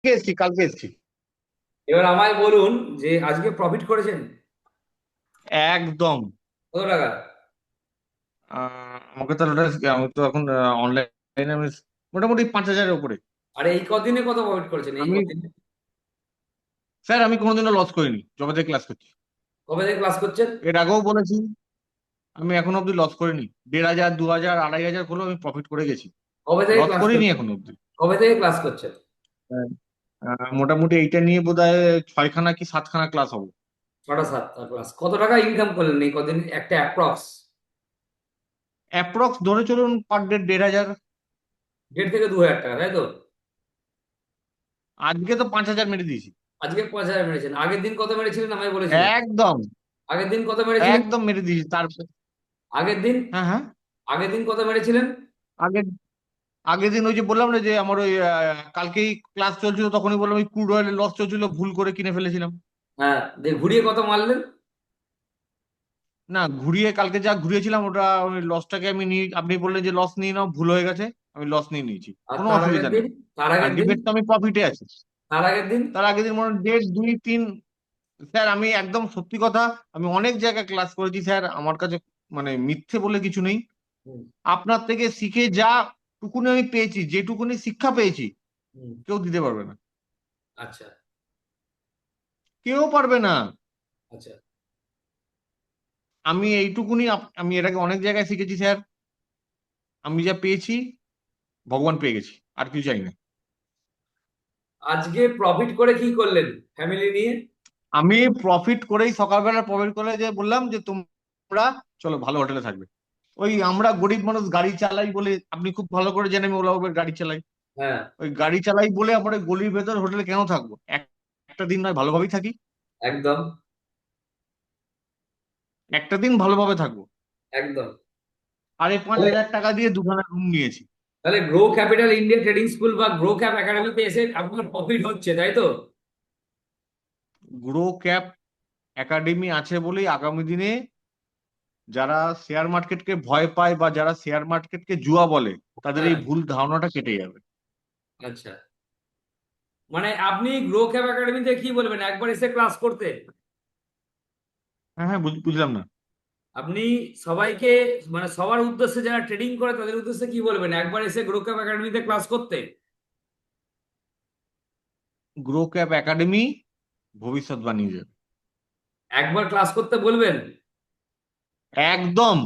কালকে এসছি। এবার আমায় বলুন যে আজকে প্রফিট করেছেন একদম। কত টাকা? আমাকে তো আমি তো এখন অনলাইনে আমি মোটামুটি 5,000-এর উপরে। আর এই কদিনে কত প্রফিট করেছেন এই আমি কদিনে? স্যার আমি কোনোদিনও লস করিনি যবে থেকে ক্লাস করছি। কবে থেকে ক্লাস করছেন? এর আগেও বলেছি, আমি এখনো অব্দি লস করিনি। 1,500, 2,000, 2,500 করলেও আমি প্রফিট করে গেছি। কবে থেকে লস ক্লাস করিনি করছেন? এখনো অব্দি। কবে থেকে ক্লাস করছেন? মোটামুটি এইটা নিয়ে বোধহয় 6খানা কি 7খানা ক্লাস হবে। 6টা 7টা ক্লাস। কত টাকা ইনকাম করলেন এই কদিন একটা অ্যাপ্রক্স? অ্যাপ্রক্স ধরে চলুন পার ডে 1,500। 1,500 থেকে 2,000 টাকা, তাই তো? আজকে তো 5,000 মেরে দিয়েছি। আজকে 5,000 মেরেছেন, আগের দিন কত মেরেছিলেন আমায় বলেছিলেন? একদম। আগের দিন কত মেরেছিলেন? একদম মেরে দিয়েছি তারপর। আগের দিন হ্যাঁ, হ্যাঁ। আগের দিন কত মেরেছিলেন? আগের আগের দিন ওই যে বললাম না যে আমার ওই কালকেই ক্লাস চলছিল, তখনই বললাম ওই ক্রুড অয়েলের লস চলছিল, ভুল করে কিনে ফেলেছিলাম। হ্যাঁ, দিয়ে ঘুরিয়ে কত মারলেন? না, ঘুরিয়ে কালকে যা ঘুরিয়েছিলাম ওটা ওই লসটাকে আমি নিয়ে, আপনি বললেন যে লস নিয়ে নাও, ভুল হয়ে গেছে। আমি লস নিয়ে নিয়েছি, আর কোনো তার আগের অসুবিধা দিন? নেই। তার আগের দিন? আলটিমেট তো আমি প্রফিটে আছি। তার আগের দিন? তার আগের দিন মনে হয় 1.5, 2, 3। স্যার আমি একদম সত্যি কথা, আমি অনেক জায়গায় ক্লাস করেছি স্যার, আমার কাছে মানে মিথ্যে বলে কিছু নেই। হুম। আপনার থেকে শিখে যা টুকুনি আমি পেয়েছি, যেটুকুনি শিক্ষা পেয়েছি, হুম। কেউ দিতে পারবে না। আচ্ছা। কেউ পারবে না। আচ্ছা। আমি এইটুকুনি আমি এটাকে অনেক জায়গায় শিখেছি স্যার। আমি যা পেয়েছি ভগবান পেয়ে গেছি, আর কিছু চাই না। আজকে প্রফিট করে কি করলেন ফ্যামিলি নিয়ে? আমি প্রফিট করেই সকালবেলা প্রফিট করে যে বললাম যে তোমরা চলো ভালো হোটেলে থাকবে। ওই আমরা গরিব মানুষ গাড়ি চালাই বলে, আপনি খুব ভালো করে জানেন আমি ওলা উবের গাড়ি চালাই। হ্যাঁ। ওই গাড়ি চালাই বলে আমরা গলির ভেতর হোটেলে কেন থাকবো? একটা দিন নয় ভালোভাবেই থাকি। একদম। একটা দিন ভালোভাবে থাকবো। একদম। 5,500 টাকা দিয়ে 2খানা রুম নিয়েছি। তাহলে grow capital India trading school বা গ্রো ক্যাপ একাডেমিতে এসে আপনার প্রফিট হচ্ছে, তাই তো? গ্রো ক্যাপ একাডেমি আছে বলেই আগামী দিনে যারা শেয়ার মার্কেটকে ভয় পায় বা যারা শেয়ার মার্কেটকে জুয়া বলে, তাদের হ্যাঁ। এই ভুল ধারণাটা কেটে যাবে। আচ্ছা, মানে আপনি গ্রো ক্যাপ একাডেমিতে কি বলবেন একবার এসে ক্লাস করতে? হ্যাঁ, হ্যাঁ, বুঝলাম না। আপনি সবাইকে, মানে সবার উদ্দেশ্যে যারা ট্রেডিং করে তাদের উদ্দেশ্যে কি বলবেন একবার এসে গ্রো ক্যাপ একাডেমিতে ক্লাস করতে? গ্রো ক্যাপ একাডেমি ভবিষ্যৎ বানিয়ে যাবে। একবার ক্লাস করতে বলবেন? একদম।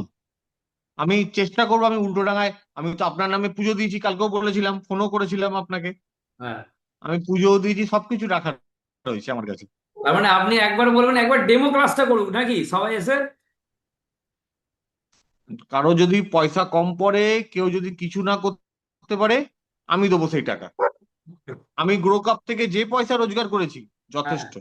আমি চেষ্টা করবো, আমি উল্টোডাঙায়, আমি তো আপনার নামে পুজো দিয়েছি, কালকেও বলেছিলাম, ফোনও করেছিলাম আপনাকে। হ্যাঁ। আমি পুজোও দিয়েছি, সবকিছু রাখা রয়েছে আমার কাছে। তার মানে আপনি একবার বলবেন একবার ডেমো ক্লাসটা করুক নাকি সবাই এসে? কারো যদি পয়সা কম পড়ে, কেউ যদি কিছু না করতে পারে, আমি দেবো সেই টাকা। আমি গ্রো কাপ থেকে যে পয়সা রোজগার করেছি হ্যাঁ। যথেষ্ট,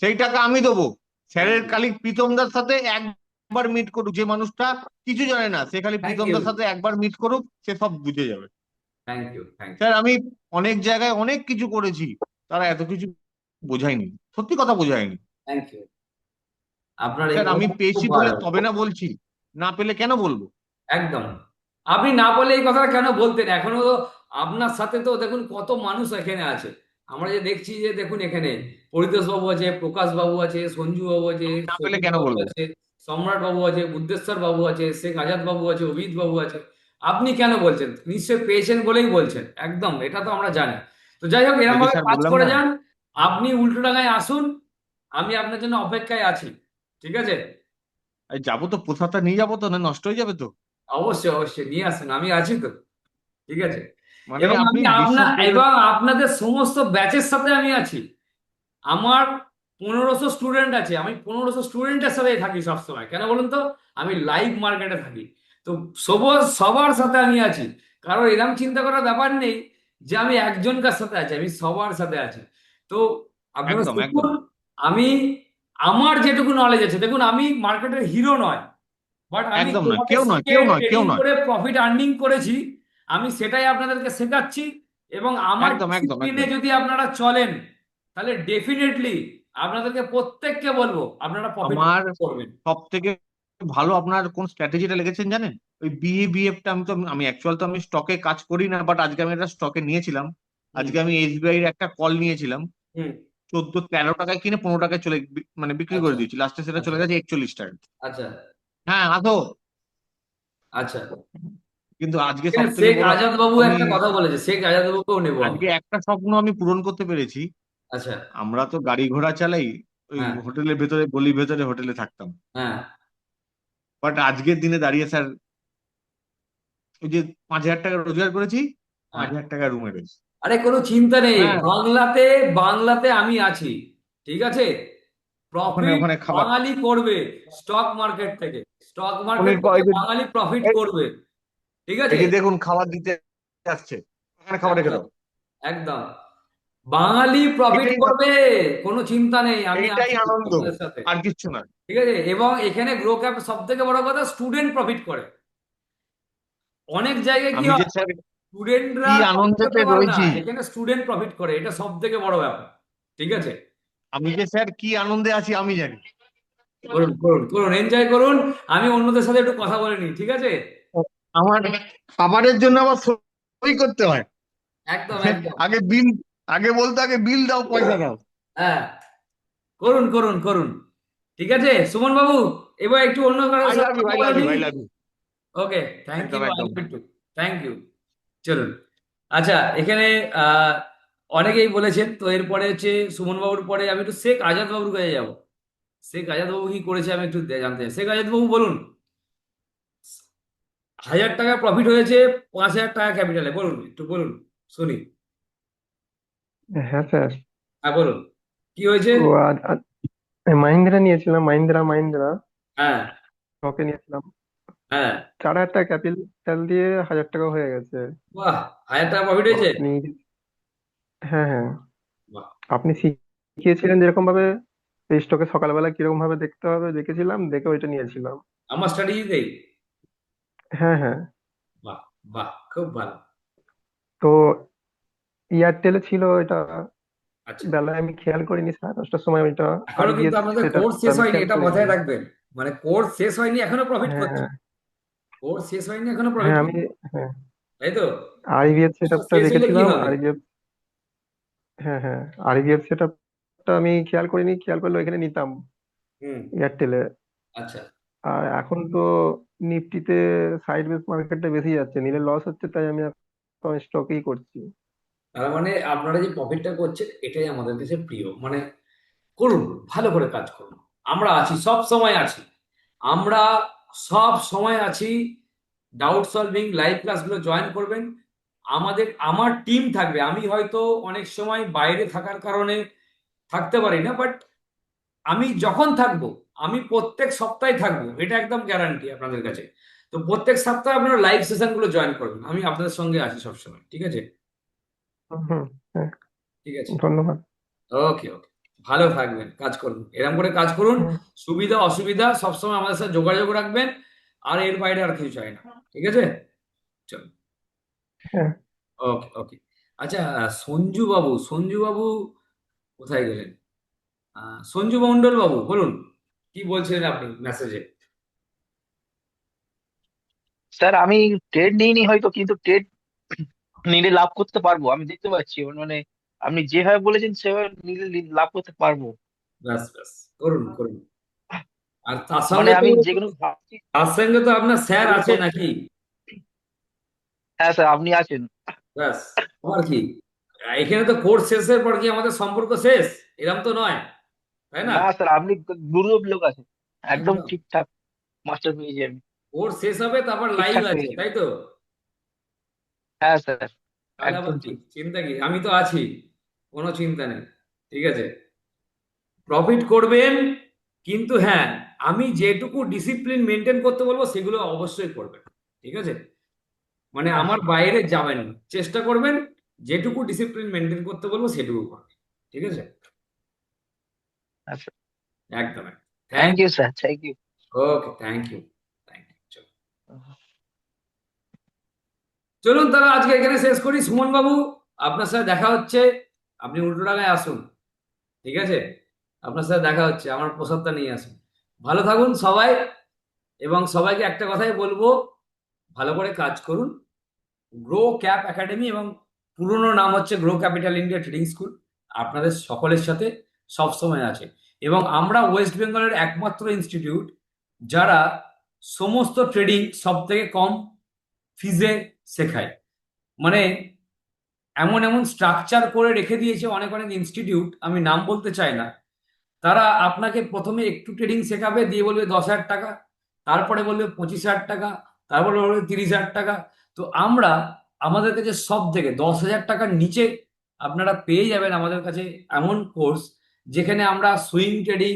সেই টাকা আমি দেবো। থ্যাংক স্যারের ইউ। খালি প্রীতমদার সাথে একবার মিট করুক, যে মানুষটা কিছু জানে না সে খালি থ্যাংক ইউ। প্রীতমদার সাথে একবার মিট করুক, সে সব বুঝে যাবে। Thank you. Thank you. Sir আমি অনেক জায়গায় অনেক কিছু করেছি, তারা এত কিছু বোঝায়নি, সত্যি কথা বোঝায়নি। Thank you. আপনার এই স্যার আমি কথা খুব পেয়েছি বলে ভালো। তবে না বলছি, না পেলে কেন বলবো? একদম। আপনি না বলে এই কথাটা কেন বলতেন এখনো তো? আপনার সাথে তো দেখুন কত মানুষ এখানে আছে। আমরা যে দেখছি, যে দেখুন এখানে পরিতোষ বাবু আছে, প্রকাশ বাবু আছে, সঞ্জু বাবু আছে, আমি না পেলে সতীশ কেন বাবু বলবো? আছে, সম্রাট বাবু আছে, বুদ্ধেশ্বর বাবু আছে, শেখ আজাদ বাবু আছে, অভিজিৎ বাবু আছে। আপনি কেন বলছেন? নিশ্চয়ই পেয়েছেন বলেই বলছেন। একদম, এটা তো আমরা জানি। তো যাই হোক, এরকম ওই যে ভাবে স্যার কাজ বললাম করে না। যান। আপনি উল্টোডাঙায় আসুন, আমি আপনার জন্য অপেক্ষায় আছি। ঠিক আছে? এই যাবো তো, প্রসাদটা নিয়ে যাবো তো, না নষ্ট হয়ে যাবে তো? অবশ্যই অবশ্যই নিয়ে আসুন, আমি আছি তো। ঠিক আছে? মানে এবং আপনি আমি বিশ্বাস করবেন। এবং আপনাদের সমস্ত ব্যাচের সাথে আমি আছি। আমার 1,500 স্টুডেন্ট আছে, আমি 1,500 স্টুডেন্টের সাথে থাকি সবসময়। কেন বলুন তো? আমি লাইভ মার্কেটে থাকি। তো সবার সবার সাথে আমি আছি। কারণ এরকম চিন্তা করার ব্যাপার নেই যে আমি একজনকার সাথে আছি, আমি সবার সাথে আছি। তো আপনারা একদম, একদম। শিখুন। আমি আমার যেটুকু নলেজ আছে, দেখুন আমি মার্কেটের হিরো নয়, বাট আমি একদম নয়, যেভাবে কেউ নয়, শিখে কেউ নয়, কেউ ট্রেডিং নয়। করে প্রফিট আর্নিং করেছি, আমি সেটাই আপনাদেরকে শেখাচ্ছি। এবং আমার একদম, একদম, ডিসিপ্লিনে একদম। যদি আপনারা চলেন, তাহলে ডেফিনেটলি আপনাদেরকে প্রত্যেককে বলবো আপনারা প্রফিট আমার করবেন। সব থেকে ভালো আপনার কোন স্ট্র্যাটেজিটা লেগেছেন জানেন? ওই বিএবিএফটা, আমি অ্যাকচুয়াল তো আমি স্টকে কাজ করি না, বাট আজকে আমি একটা স্টকে নিয়েছিলাম। হুম। আজকে আমি এসবিআই এর একটা কল নিয়েছিলাম, হুম। 13 টাকায় কিনে 15 টাকায় মানে বিক্রি আচ্ছা। করে দিয়েছি, লাস্টে সেটা আচ্ছা। চলে গেছে 41 টাকা। আচ্ছা। হ্যাঁ আসো। আচ্ছা। কিন্তু আজকে এখানে সব থেকে শেখ বড়, আজাদ বাবু আমি একটা কথা বলেছে, শেখ আজাদ বাবুকেও নেবো আমি। আজকে একটা স্বপ্ন আমি পূরণ করতে পেরেছি। আচ্ছা। আমরা তো গাড়ি ঘোড়া চালাই, ওই হ্যাঁ। হোটেলের ভেতরে, গলির ভেতরে হোটেলে থাকতাম। হ্যাঁ। বাট আজকের দিনে দাঁড়িয়ে স্যার, ওই যে 5,000 টাকা রোজগার করেছি, হ্যাঁ। 5,000 টাকা রুমে রয়েছে। আরে কোনো চিন্তা নেই, হ্যাঁ, বাংলাতে বাংলাতে আমি আছি, ঠিক আছে। ওখানে প্রফিট ওখানে খাবার, বাঙালি করবে, স্টক মার্কেট থেকে, স্টক মার্কেট পনির থেকে এই যে, বাঙালি প্রফিট করবে, ঠিক এই আছে। যে দেখুন খাবার দিতে আসছে, ওখানে খাবার রেখে একদম। দাও। একদম। বাঙালি প্রফিট এটাই করবে, কোনো চিন্তা নেই, আমি এইটাই আছি আনন্দ, আপনাদের সাথে, আর কিচ্ছু না। ঠিক আছে। এবং এখানে গ্রো ক্যাপ সব থেকে বড় কথা, স্টুডেন্ট প্রফিট করে। অনেক জায়গায় কি আমি যে হয়, স্যার স্টুডেন্টরা কি প্রফিট আনন্দেতে করতে পারে না, রয়েছি, এখানে স্টুডেন্ট প্রফিট করে, এটা সব থেকে বড় ব্যাপার, ঠিক আছে। আমি যে স্যার কি আনন্দে আছি আমি জানি। করুন করুন করুন, এনজয় করুন। আমি অন্যদের সাথে একটু কথা বলে নিই, ঠিক আছে। আমার খাবারের জন্য আবার সই করতে হয়। একদম একদম। আগে বিল, আগে বলতো আগে বিল দাও পয়সা দাও। হ্যাঁ, করুন করুন করুন, ঠিক আছে সুমন বাবু। এবার একটু অন্য কারোর আই সাথে লাভ ইউ, কথা আই বলে লাভ ইউ, নিই। I love you. Okay, thank একদম ইউ, আই একদম। Love you, thank you. চলুন। আচ্ছা, এখানে আহ অনেকেই বলেছেন, তো এরপরে হচ্ছে সুমন বাবুর পরে আমি একটু শেখ আজাদ বাবুর কাছে যাবো। শেখ আজাদ বাবু কি করেছে আমি একটু জানতে চাই। শেখ আজাদ বাবু বলুন, 1,000 টাকা প্রফিট হয়েছে, 5,000 টাকা ক্যাপিটালে, বলুন একটু বলুন, শুনি। হ্যাঁ স্যার। হ্যাঁ বলুন, কি হয়েছে। ও মাহিন্দ্রা নিয়েছিলাম, মাহিন্দ্রা হ্যাঁ। স্টকে নিয়েছিলাম। হ্যাঁ। 4,000 টাকা ক্যাপিটাল দিয়ে 1,000 টাকা হয়ে গেছে। বাহ, 1,000 টাকা প্রফিট তো হয়েছে। আপনি, হ্যাঁ হ্যাঁ, বাহ। আপনি শিখিয়েছিলেন যেরকম ভাবে এই স্টকে সকালবেলা কিরকম ভাবে দেখতে হবে, দেখেছিলাম, দেখে ওইটা নিয়েছিলাম। আমার স্ট্র্যাটেজিতেই। হ্যাঁ হ্যাঁ। বাহ। বাহ, খুব ভালো। তো এয়ারটেলে ছিল এটা, আচ্ছা, বেলায় আমি খেয়াল করিনি, 9:30টার সময় ওইটা এখনো কিন্তু আরবিএস আপনাদের সেট কোর্স শেষ আমি হয়নি, খেয়াল এটা করিনি। মাথায় রাখবেন। মানে কোর্স শেষ হয়নি, এখনো প্রফিট হ্যাঁ করছে। হ্যাঁ। কোর্স শেষ হয়নি, এখনো প্রফিট হ্যাঁ আমি, করছে, হ্যাঁ, তাই তো। আরবিএস সেট কোর্সটা আপটা শেষ হলে কি দেখেছিলাম, হবে। আরবিএফ, হ্যাঁ হ্যাঁ, আরবিএফ সেট আপটা আমি খেয়াল করিনি, খেয়াল করলে ওইখানে নিতাম হুম। এয়ারটেলে। আচ্ছা। আর এখন তো নিফটিতে সাইড বেস মার্কেটটা বেশি যাচ্ছে, নিলে লস হচ্ছে, তাই আমি এখন স্টকেই করছি। তার মানে আপনারা যে প্রফিটটা করছেন, এটাই আমাদের কাছে প্রিয়। মানে করুন, ভালো করে কাজ করুন, আমরা আছি, সব সময় আছি, আমরা সব সময় আছি। ডাউট সলভিং লাইভ ক্লাসগুলো জয়েন করবেন, আমার টিম থাকবে। আমি হয়তো অনেক সময় বাইরে থাকার কারণে থাকতে পারি না, বাট আমি যখন থাকবো, আমি প্রত্যেক সপ্তাহে থাকবো, এটা একদম গ্যারান্টি আপনাদের কাছে। তো প্রত্যেক সপ্তাহে আপনারা লাইভ সেশনগুলো জয়েন করবেন, আমি আপনাদের সঙ্গে আছি সবসময়, ঠিক আছে। হুম হুম, হ্যাঁ, ঠিক আছে। ধন্যবাদ। ওকে ওকে, ভালো থাকবেন, কাজ করুন, এরকম করে কাজ করুন। হুম, সুবিধা অসুবিধা সবসময় আমাদের সাথে যোগাযোগ রাখবেন, আর এর বাইরে আর কিছু চাই না, ঠিক আছে। চলো। হ্যাঁ। ওকে ওকে। আচ্ছা, সঞ্জু বাবু কোথায় গেলেন। সঞ্জু মণ্ডল বাবু বলুন, কি বলছিলেন আপনি মেসেজে। স্যার আমি ট্রেড নিইনি হয়তো, কিন্তু ট্রেড নিলে লাভ করতে পারবো, আমি দেখতে পাচ্ছি। মানে আপনি যেভাবে বলেছেন সেভাবে নিলে লাভ করতে পারবো। ব্যাস ব্যাস, করুন করুন। আর তার মানে সঙ্গে তো, আমি যেগুলো ভাবছি আপনার স্যার সেগুলো আছে করছি। নাকি। হ্যাঁ স্যার, আপনি আছেন। ব্যাস, আর কি। এখানে তো কোর্স শেষের পর কি আমাদের সম্পর্ক শেষ, এরম তো নয়, তাই না। না স্যার, আপনি দুর্লভ লোক আছেন, একদম একদম। ঠিকঠাক মাস্টার পেয়েছি আমি, কোর্স শেষ হবে, তারপর লাইভ ঠিকঠাক আছে, পেয়েছি। তাই তো। হ্যাঁ স্যার, তাহলে আবার একদম কি ঠিক। চিন্তা, কি আমি তো আছি, কোনো চিন্তা নেই, ঠিক আছে। প্রফিট করবেন, কিন্তু হ্যাঁ, আমি যেটুকু ডিসিপ্লিন মেনটেন করতে বলবো সেগুলো অবশ্যই করবেন, ঠিক আছে। মানে আমার আচ্ছা বাইরে যাবেন না, চেষ্টা করবেন যেটুকু ডিসিপ্লিন মেনটেন করতে বলবো সেটুকু করবেন, ঠিক আছে। আচ্ছা। একদম। Thank thank you sir, thank you. Okay, thank you. Thank you. চলুন তাহলে আজকে এখানে শেষ করি। সুমন বাবু, আপনার সাথে দেখা হচ্ছে, আপনি উল্টো টাকায় আসুন, ঠিক আছে। আপনার সাথে দেখা হচ্ছে, আমার প্রসাদটা নিয়ে আসুন। ভালো থাকুন সবাই, এবং সবাইকে একটা কথাই বলবো, ভালো করে কাজ করুন। গ্রো ক্যাপ একাডেমি এবং পুরনো নাম হচ্ছে grow capital India trading school, আপনাদের সকলের সাথে সবসময় আছে। এবং আমরা ওয়েস্ট বেঙ্গলের একমাত্র ইনস্টিটিউট যারা সমস্ত ট্রেডিং সব থেকে কম ফিজে শেখায়। মানে এমন এমন স্ট্রাকচার করে রেখে দিয়েছে অনেক অনেক ইনস্টিটিউট, আমি নাম বলতে চাই না। তারা আপনাকে প্রথমে একটু ট্রেডিং শেখাবে, দিয়ে বলবে 10,000 টাকা, তারপরে বলবে 25,000 টাকা, তারপরে বলবে 30,000 টাকা। তো আমরা, আমাদের কাছে সব থেকে 10,000 টাকার নিচে আপনারা পেয়ে যাবেন আমাদের কাছে এমন কোর্স যেখানে আমরা swing trading,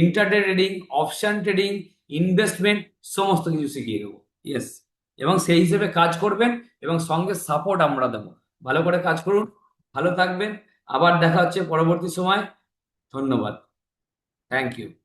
intraday trading, option trading, investment সমস্ত কিছু শিখিয়ে দেবো। ইয়েস, এবং সেই হিসেবে কাজ করবেন এবং সঙ্গে সাপোর্ট আমরা দেবো। ভালো করে কাজ করুন, ভালো থাকবেন, আবার দেখা হচ্ছে পরবর্তী সময়। ধন্যবাদ, থ্যাংক ইউ।